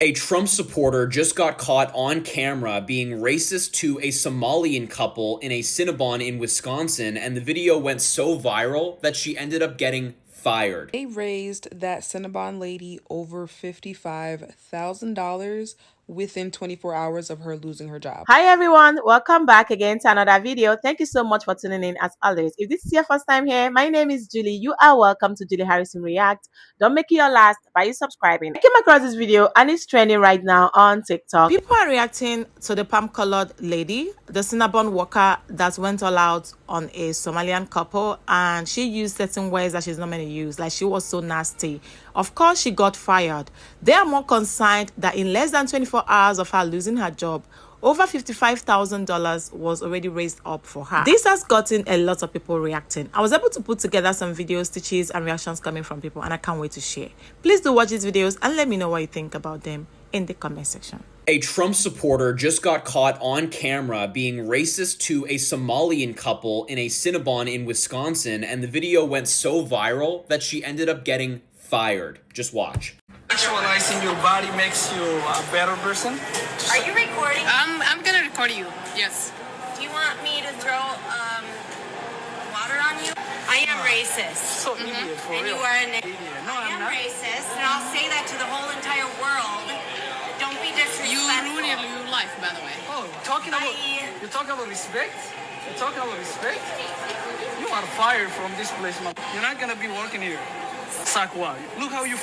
A Trump supporter just got caught on camera being racist to a Somalian couple in a Cinnabon in Wisconsin, and the video went so viral that she ended up getting fired. They raised that Cinnabon lady over $55,000 within 24 hours of her losing her job. Hi everyone, welcome back again to another video. Thank you so much for tuning in as always. If this is your first time here, my name is Julie. You are welcome to Julie Harrison React. Don't make it your last by subscribing. I came across this video and it's trending right now on TikTok. People are reacting to the palm-colored lady, the Cinnabon worker that went all out on a Somalian couple, and she used certain words that she's not meant to use, like she was so nasty. Of course, she got fired. They are more concerned that in less than 24 hours of her losing her job, over $55,000 was already raised up for her. This has gotten a lot of people reacting. I was able to put together some videos, stitches, and reactions coming from people, and I can't wait to share. Please do watch these videos and let me know what you think about them in the comment section. A Trump supporter just got caught on camera being racist to a Somalian couple in a Cinnabon in Wisconsin, and the video went so viral that she ended up getting fired. Just watch. Sexualizing your body makes you a better person. Are you recording? I'm gonna record you. Yes. Do you want me to throw water on you? I am racist. So idiot for And real. you are an Idiot. No, I I'm am not. racist, and I'll say that to the whole entire world. Don't be disrespectful. You ruined your life, by the way. Oh, you're talking about respect? You're talking about respect? You are fired from this place, man. You're not gonna be working here. Suck what? Look how you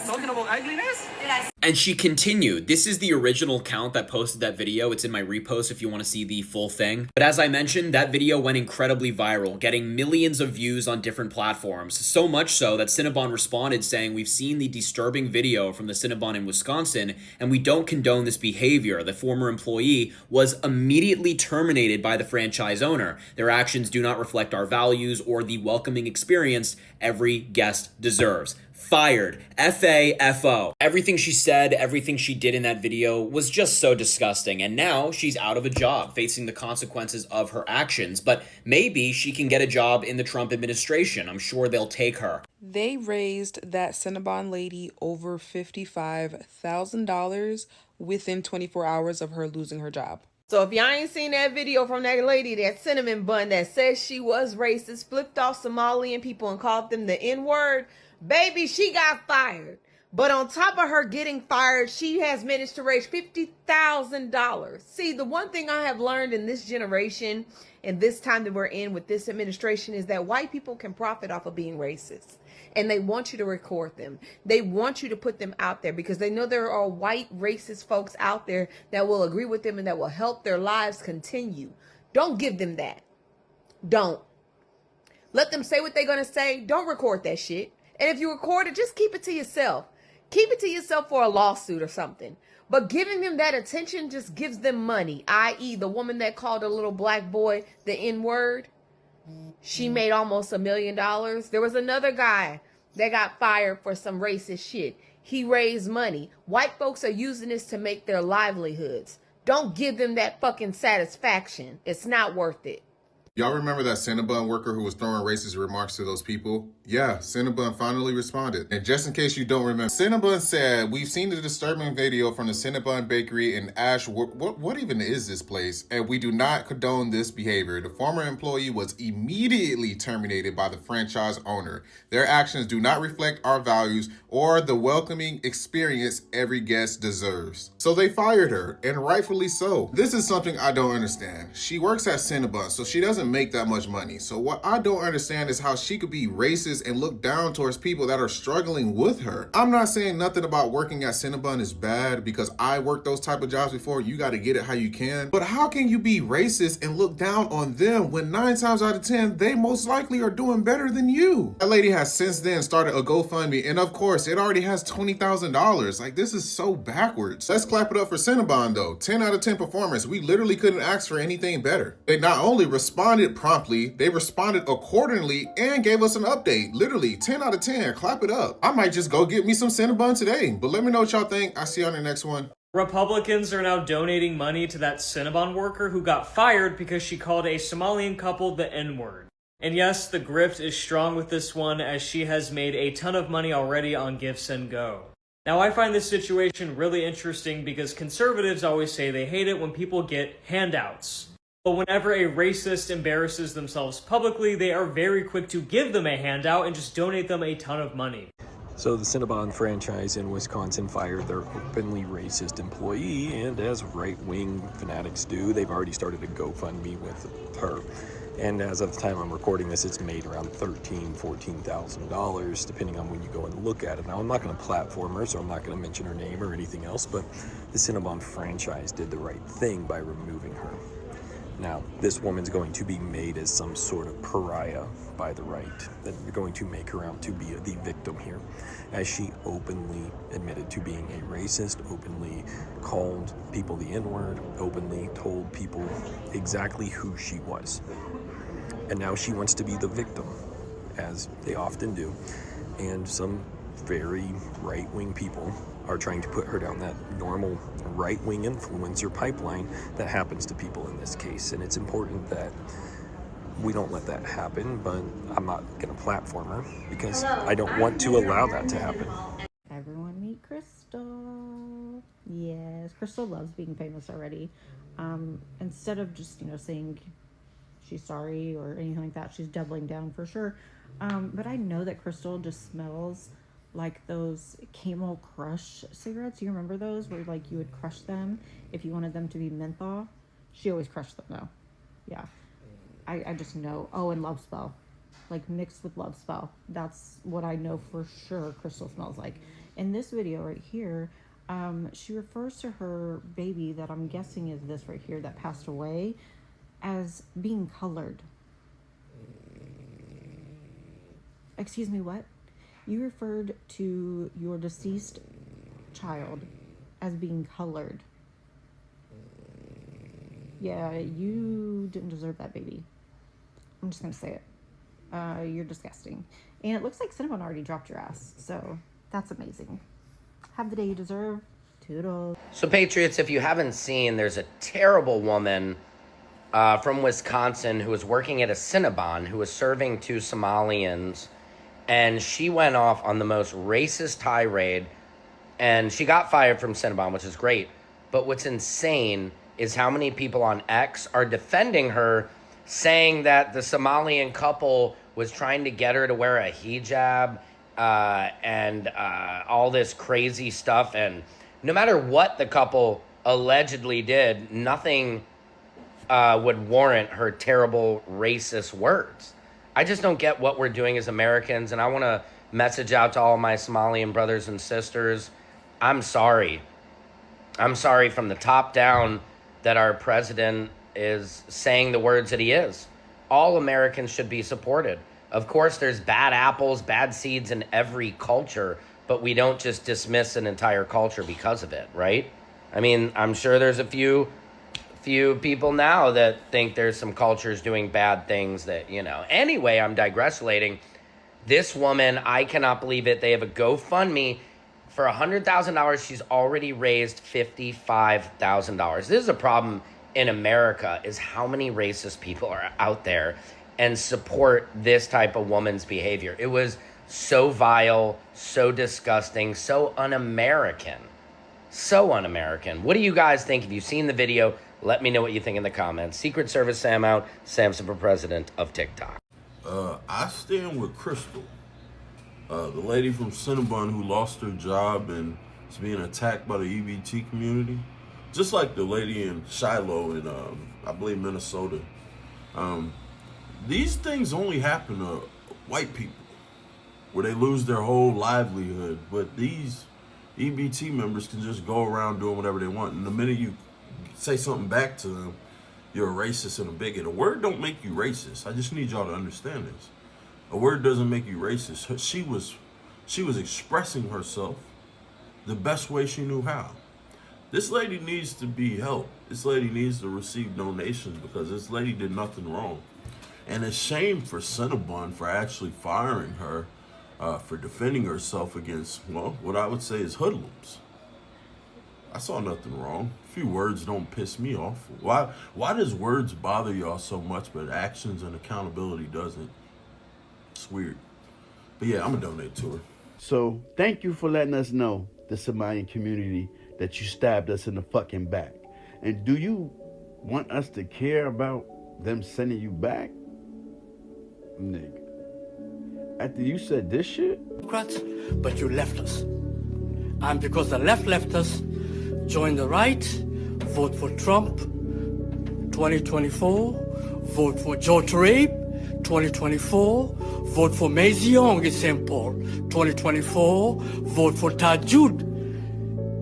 talking about ugliness? Did I And she continued. This is the original account that posted that video. It's in my repost if you want to see the full thing. But as I mentioned, that video went incredibly viral, getting millions of views on different platforms. So much so that Cinnabon responded saying, "We've seen the disturbing video from the Cinnabon in Wisconsin, and we don't condone this behavior." The former employee was immediately terminated by the franchise owner. Their actions do not reflect our values or the welcoming experience every guest deserves. Fired. F-A-F-O. Everything she said, everything she did in that video was just so disgusting, and now she's out of a job, facing the consequences of her actions, but maybe she can get a job in the Trump administration. I'm sure they'll take her. They raised that Cinnabon lady over $55,000 within 24 hours of her losing her job. So if y'all ain't seen that video from that lady, that cinnamon bun that says she was racist, flipped off Somalian people and called them the N-word, baby, she got fired. But on top of her getting fired, she has managed to raise $50,000. See, the one thing I have learned in this generation and this time that we're in with this administration is that white people can profit off of being racist. And they want you to record them. They want you to put them out there because they know there are white racist folks out there that will agree with them and that will help their lives continue. Don't give them that. Don't. Let them say what they're going to say. Don't record that shit. And if you record it, just keep it to yourself. Keep it to yourself for a lawsuit or something. But giving them that attention just gives them money, i.e. the woman that called a little black boy the N-word. She made almost $1 million. There was another guy that got fired for some racist shit. He raised money. White folks are using this to make their livelihoods. Don't give them that fucking satisfaction. It's not worth it. Y'all remember that Cinnabon worker who was throwing racist remarks to those people? Yeah, Cinnabon finally responded. And just in case you don't remember, Cinnabon said, "We've seen the disturbing video from the Cinnabon bakery in Ash. What even is this place? And we do not condone this behavior." The former employee was immediately terminated by the franchise owner. Their actions do not reflect our values or the welcoming experience every guest deserves. So they fired her, and rightfully so. This is something I don't understand. She works at Cinnabon, so she doesn't make that much money. So what I don't understand is how she could be racist and look down towards people that are struggling with her. I'm not saying nothing about working at Cinnabon is bad because I worked those type of jobs before. You got to get it how you can. But how can you be racist and look down on them when 9 times out of 10, they most likely are doing better than you? That lady has since then started a GoFundMe, and of course, it already has $20,000. Like, this is so backwards. Let's clap it up for Cinnabon though. 10 out of 10 performance. We literally couldn't ask for anything better. They not only responded promptly, they responded accordingly and gave us an update. Literally 10 out of 10. Clap it up. I might just go get me some Cinnabon today, but let me know what y'all think. I'll see you on the next one. Republicans are now donating money to that Cinnabon worker who got fired because she called a Somalian couple the N-word. And yes, the grift is strong with this one, as she has made a ton of money already on Give, Send, Go. Now, I find this situation really interesting because conservatives always say they hate it when people get handouts. But whenever a racist embarrasses themselves publicly, they are very quick to give them a handout and just donate them a ton of money. So the Cinnabon franchise in Wisconsin fired their openly racist employee, and as right-wing fanatics do, they've already started a GoFundMe with her. And as of the time I'm recording this, it's made around $14,000, depending on when you go and look at it. Now, I'm not going to platform her, so I'm not going to mention her name or anything else, but the Cinnabon franchise did the right thing by removing her. Now, this woman's going to be made as some sort of pariah by the right. They're going to make her out to be the victim here, as she openly admitted to being a racist, openly called people the N-word, openly told people exactly who she was. And now she wants to be the victim, as they often do. And some very right-wing people are trying to put her down that normal right-wing influencer pipeline that happens to people in this case. And it's important that we don't let that happen, but I'm not going to platform her because I don't want to allow that to happen. Everyone meet Crystal. Yes, Crystal loves being famous already. Instead of just, saying she's sorry or anything like that, she's doubling down for sure. But I know that Crystal just smells like those Camel Crush cigarettes. You remember those where like you would crush them if you wanted them to be menthol? She always crushed them though. Yeah. I just know. Oh, and Love Spell. Like mixed with Love Spell. That's what I know for sure Crystal smells like. In this video right here, she refers to her baby that I'm guessing is this right here that passed away as being colored. Excuse me, what? You referred to your deceased child as being colored. Yeah, you didn't deserve that baby. I'm just gonna say it. You're disgusting. And it looks like Cinnabon already dropped your ass, so that's amazing. Have the day you deserve. Toodles. So Patriots, if you haven't seen, there's a terrible woman from Wisconsin who was working at a Cinnabon who was serving 2 Somalians, and she went off on the most racist tirade, and she got fired from Cinnabon, which is great. But what's insane is how many people on X are defending her, saying that the Somalian couple was trying to get her to wear a hijab and all this crazy stuff. And no matter what the couple allegedly did, nothing would warrant her terrible racist words. I just don't get what we're doing as Americans, and I want to message out to all my Somalian brothers and sisters. I'm sorry. I'm sorry from the top down that our president is saying the words that he is. All Americans should be supported. Of course, there's bad apples, bad seeds in every culture, but we don't just dismiss an entire culture because of it, right? I mean, I'm sure there's a few people now that think there's some cultures doing bad things that, Anyway, I'm digressing. This woman, I cannot believe it. They have a GoFundMe for $100,000. She's already raised $55,000. This is a problem in America, is how many racist people are out there and support this type of woman's behavior. It was so vile, so disgusting, so un-American. So un-American. What do you guys think? If you've seen the video, let me know what you think in the comments. Secret Service Sam out. Samson for president of TikTok. I stand with Crystal, the lady from Cinnabon who lost her job and is being attacked by the EBT community. Just like the lady in Shiloh in, I believe, Minnesota. These things only happen to white people, where they lose their whole livelihood. But these EBT members can just go around doing whatever they want. And the minute you say something back to them, you're a racist and a bigot. A word don't make you racist. I just need y'all to understand this. A word doesn't make you racist. She was expressing herself the best way she knew how. This lady needs to be helped. This lady needs to receive donations because this lady did nothing wrong. And it's shame for Cinnabon for actually firing her for defending herself against, well, what I would say is hoodlums. I saw nothing wrong. A few words don't piss me off. Why does words bother y'all so much, but actions and accountability doesn't? It's weird. But yeah, I'm gonna donate to her. So thank you for letting us know the Somalian community that you stabbed us in the fucking back? And do you want us to care about them sending you back? Nigga. After you said this shit? But you left us. And because the left us, join the right, vote for Trump 2024, vote for George Rape 2024, vote for Maisie Young in St. Paul 2024, vote for Tajud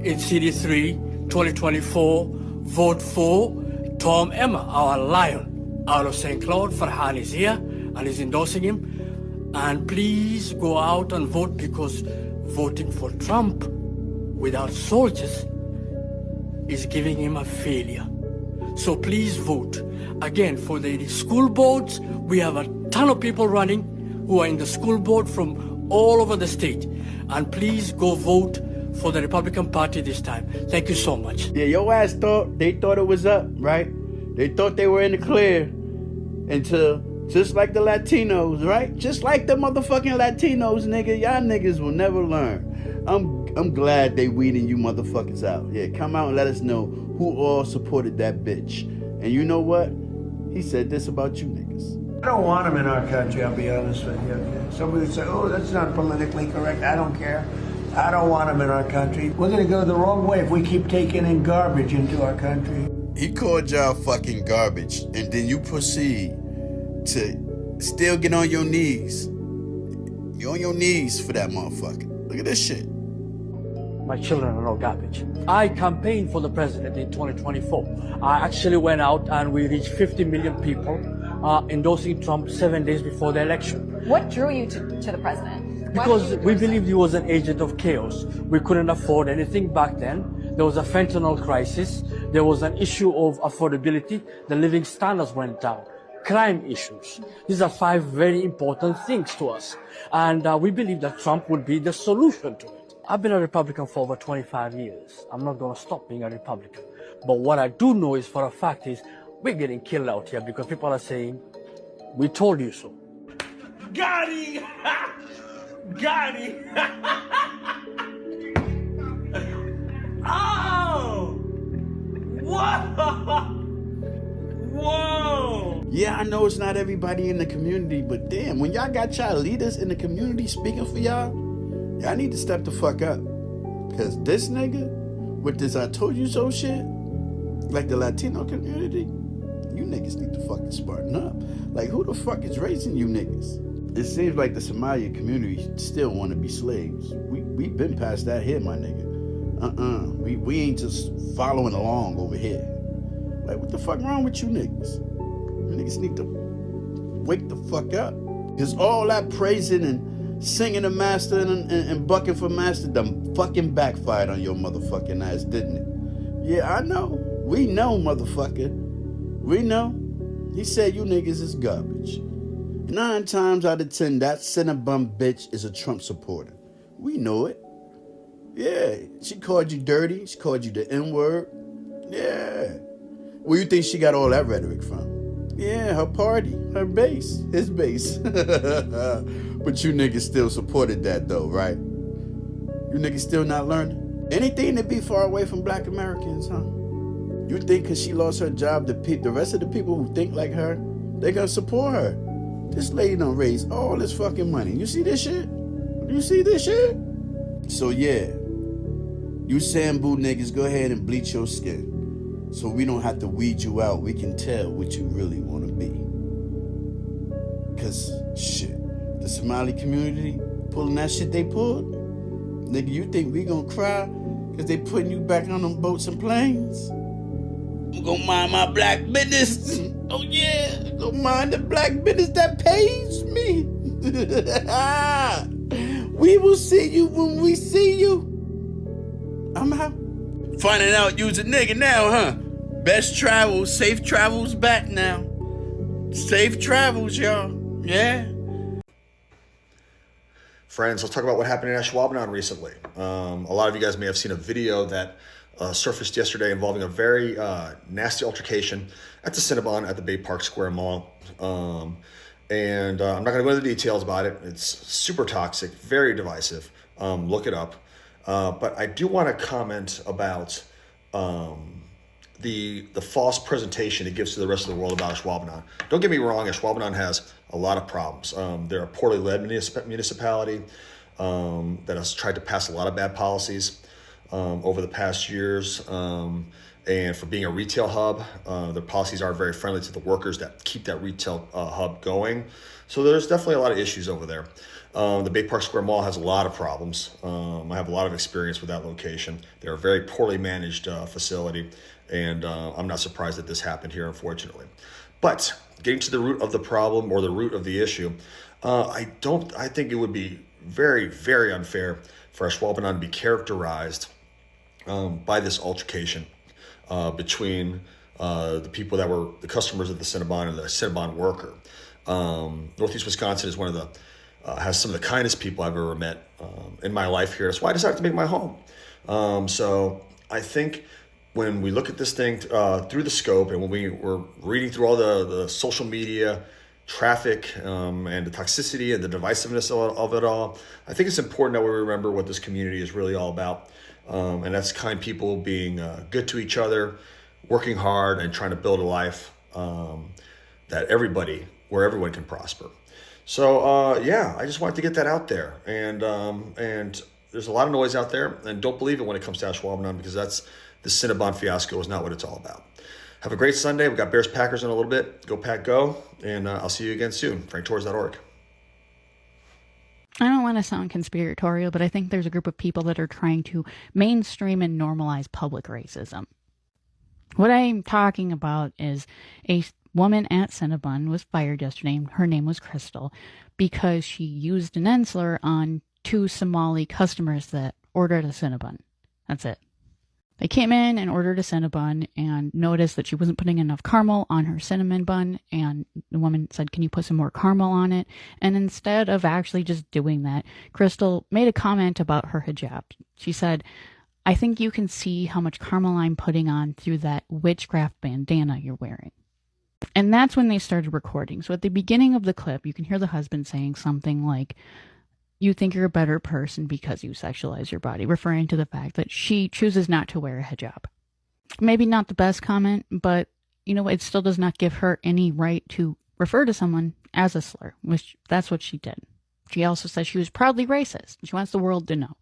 in CD3 2024, vote for Tom Emma, our lion, out of St. Cloud. Farhan is here and is endorsing him. And please go out and vote, because voting for Trump without soldiers is giving him a failure. So please vote. Again, for the school boards, we have a ton of people running who are in the school board from all over the state. And please go vote for the Republican Party this time. Thank you so much. Yeah, your ass thought it was up, right? They thought they were in the clear until, just like the Latinos, right? Just like the motherfucking Latinos, nigga. Y'all niggas will never learn. I'm glad they weeding you motherfuckers out. Yeah, come out and let us know who all supported that bitch. And you know what? He said this about you niggas. I don't want them in our country, I'll be honest with you. Somebody would say, oh, that's not politically correct. I don't care. I don't want them in our country. We're going to go the wrong way if we keep taking in garbage into our country. He called y'all fucking garbage, and then you proceed to still get on your knees. You're on your knees for that motherfucker. Look at this shit. My children are no garbage. I campaigned for the president in 2024. I actually went out and we reached 50 million people endorsing Trump 7 days before the election. What drew you to the president? Because we believed he was an agent of chaos. We couldn't afford anything back then. There was a fentanyl crisis. There was an issue of affordability. The living standards went down. Crime issues. These are 5 very important things to us. And we believe that Trump would be the solution to it. I've been a Republican for over 25 years. I'm not going to stop being a Republican. But what I do know is for a fact is we're getting killed out here because people are saying, we told you so. Got him! Got him! Oh! Whoa! Whoa! Yeah, I know it's not everybody in the community, but damn, when y'all got y'all leaders in the community speaking for y'all need to step the fuck up. Cause this nigga, with this I told you so shit, like the Latino community, you niggas need to fucking smarten up. Like, who the fuck is raising you niggas? It seems like the Somali community still want to be slaves. We been past that here, my nigga. We ain't just following along over here. Like, what the fuck wrong with you niggas? You niggas need to wake the fuck up. Cause all that praising and singing the master and bucking for master done fucking backfired on your motherfucking ass, didn't it? Yeah, I know. We know, motherfucker. We know. He said you niggas is garbage. 9 times out of 10, that Cinnabon bitch is a Trump supporter. We know it. Yeah, she called you dirty. She called you the N-word. Yeah. Where you think she got all that rhetoric from? Yeah, her party, her base, his base. But you niggas still supported that though, right? You niggas still not learning? Anything to be far away from black Americans, huh? You think cause she lost her job, the rest of the people who think like her, they gonna support her. This lady done raised all this fucking money. You see this shit? You see this shit? So yeah, you Sambu niggas, go ahead and bleach your skin. So we don't have to weed you out. We can tell what you really want to be. Cause shit, the Somali community pulling that shit they pulled, nigga, you think we gonna cry cause they putting you back on them boats and planes? I'm gonna mind my black business. Oh yeah, I'm gonna mind the black business that pays me. We will see you when we see you. I'm out. Finding out you's a nigga now, huh? Best travels, safe travels back now. Safe travels, y'all. Yeah. Friends, let's talk about what happened in Ashwaubenon recently. A lot of you guys may have seen a video that surfaced yesterday involving a very nasty altercation at the Cinnabon at the Bay Park Square Mall. I'm not going to go into the details about it. It's super toxic, very divisive. Look it up. But I do want to comment about the false presentation it gives to the rest of the world about Ashwaubenon. Don't get me wrong, Ashwaubenon has a lot of problems. They're a poorly led municipality that has tried to pass a lot of bad policies over the past years. And for being a retail hub, their policies aren't very friendly to the workers that keep that retail hub going. So there's definitely a lot of issues over there. The Bay Park Square Mall has a lot of problems. I have a lot of experience with that location. They're a very poorly managed facility, and I'm not surprised that this happened here, unfortunately. But getting to the root of the problem or the root of the issue, I think it would be very, very unfair for Ashwaubenon to be characterized by this altercation between the people that were the customers of the Cinnabon and the Cinnabon worker. Northeast Wisconsin is one of the has some of the kindest people I've ever met in my life here. That's why I decided to make my home. So I think when we look at this thing through the scope, and when we were reading through all the social media traffic and the toxicity and the divisiveness of it all, I think it's important that we remember what this community is really all about. And that's kind people being good to each other, working hard, and trying to build a life that where everyone can prosper. So yeah, I just wanted to get that out there. And there's a lot of noise out there, and don't believe it when it comes to Ashwaubenon, because the Cinnabon fiasco is not what it's all about. Have a great Sunday. We've got Bears Packers in a little bit. Go Pack Go, and I'll see you again soon. franktorres.org. I don't want to sound conspiratorial, but I think there's a group of people that are trying to mainstream and normalize public racism. What I'm talking about is a woman at Cinnabon was fired yesterday. Her name was Crystal, because she used an Ensler on 2 Somali customers that ordered a Cinnabon. That's it. They came in and ordered a Cinnabon and noticed that she wasn't putting enough caramel on her cinnamon bun, and the woman said, "Can you put some more caramel on it?" And instead of actually just doing that, Crystal made a comment about her hijab. She said, "I think you can see how much caramel I'm putting on through that witchcraft bandana you're wearing." And that's when they started recording. So at the beginning of the clip, you can hear the husband saying something like, "You think you're a better person because you sexualize your body," referring to the fact that she chooses not to wear a hijab. Maybe not the best comment, but, it still does not give her any right to refer to someone as a slur, which that's what she did. She also said she was proudly racist. She wants the world to know.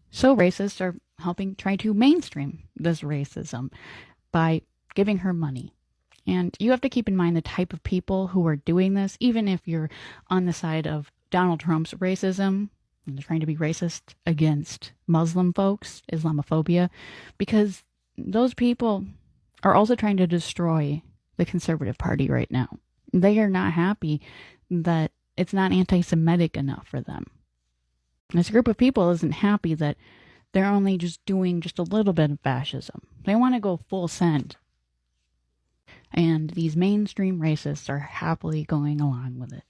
So racists are helping try to mainstream this racism by giving her money. And you have to keep in mind the type of people who are doing this, even if you're on the side of Donald Trump's racism, and they're trying to be racist against Muslim folks, Islamophobia, because those people are also trying to destroy the Conservative Party right now. They are not happy that it's not anti-Semitic enough for them. This group of people isn't happy that they're only just doing just a little bit of fascism. They want to go full send. And these mainstream racists are happily going along with it.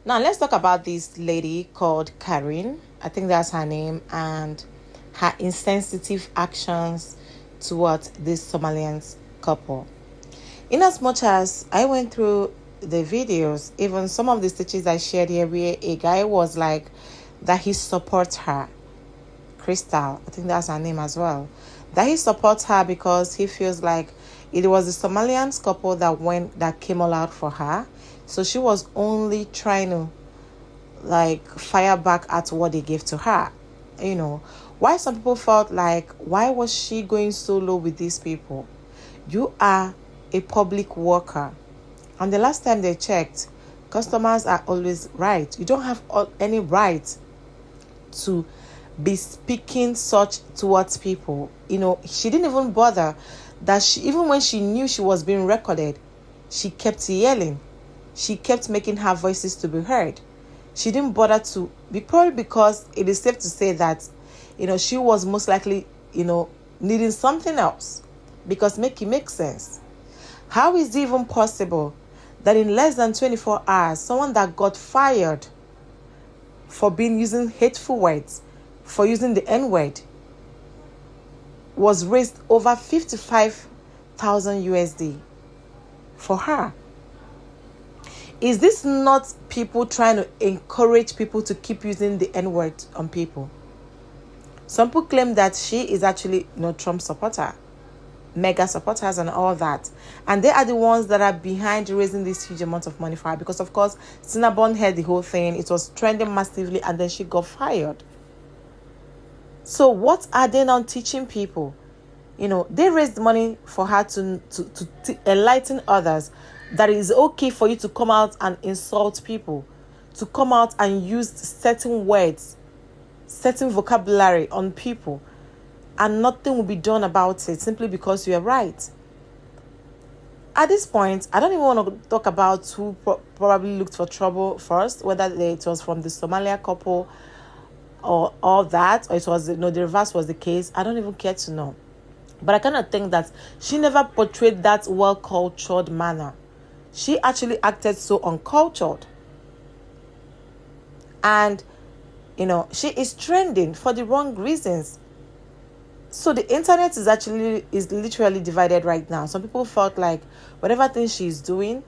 Now let's talk about this lady called Karen. I think that's her name, and her insensitive actions towards this Somalian couple. In as much as I went through the videos, even some of the stitches I shared here, where a guy was like that he supports her, Crystal, I think that's her name as well, that he supports her because he feels like it was the Somalian couple that came all out for her. So she was only trying to fire back at what they gave to her. Why some people felt like, why was she going so low with these people? You are a public worker. And the last time they checked, customers are always right. You don't have any right to be speaking such towards people. She didn't even bother that even when she knew she was being recorded, she kept yelling. She kept making her voices to be heard. She didn't bother to, probably because it is safe to say that, she was most likely, needing something else, because it makes sense. How is it even possible that in less than 24 hours, someone that got fired for using hateful words, for using the N-word, was raised over 55,000 USD for her? Is this not people trying to encourage people to keep using the N-word on people? Some people claim that she is actually, Trump supporter, mega supporters and all that. And they are the ones that are behind raising this huge amount of money for her. Because, of course, Cinnabon heard the whole thing. It was trending massively and then she got fired. So what are they now teaching people? They raised money for her to enlighten others that it is okay for you to come out and insult people, to come out and use certain words, certain vocabulary on people, and nothing will be done about it simply because you are right. At this point, I don't even want to talk about who probably looked for trouble first, whether it was from the Somalia couple or all that, or it was, the reverse was the case. I don't even care to know. But I kind of think that she never portrayed that well-cultured manner. She actually acted so uncultured. And, she is trending for the wrong reasons. So the internet is literally divided right now. Some people felt like whatever thing she's doing,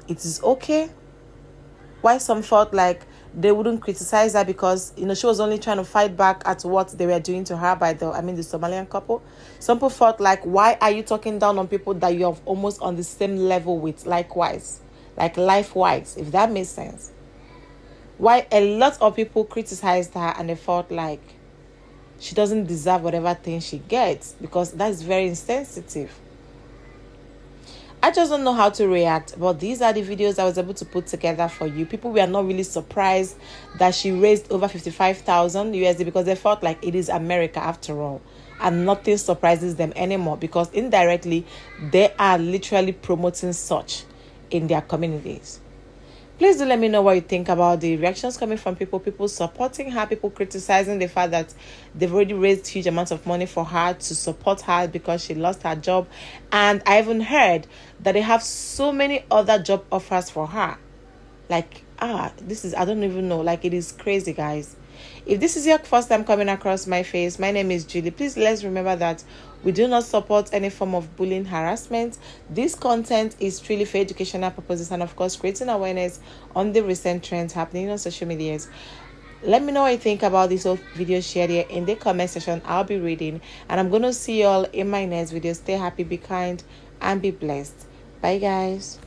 it is okay. Why some felt like they wouldn't criticize her because, she was only trying to fight back at what they were doing to her the Somalian couple. Some people felt like, why are you talking down on people that you're almost on the same level with, likewise, like life-wise, if that makes sense? Why a lot of people criticized her and they felt like she doesn't deserve whatever thing she gets because that's very insensitive. I just don't know how to react, but these are the videos I was able to put together for you. People were not really surprised that she raised over 55,000 USD because they felt like it is America after all. And nothing surprises them anymore because indirectly, they are literally promoting such in their communities. Please do let me know what you think about the reactions coming from people supporting her, people criticizing the fact that they've already raised huge amounts of money for her to support her because she lost her job. And I even heard that they have so many other job offers for her. Like, I don't even know. Like, it is crazy, guys. If this is your first time coming across my face, my name is Julie. Please let's remember that we do not support any form of bullying, harassment. This content is truly for educational purposes and, of course, creating awareness on the recent trends happening on social medias. Let me know what you think about this whole video. Share here in the comment section. I'll be reading. And I'm going to see you all in my next video. Stay happy, be kind, and be blessed. Bye, guys.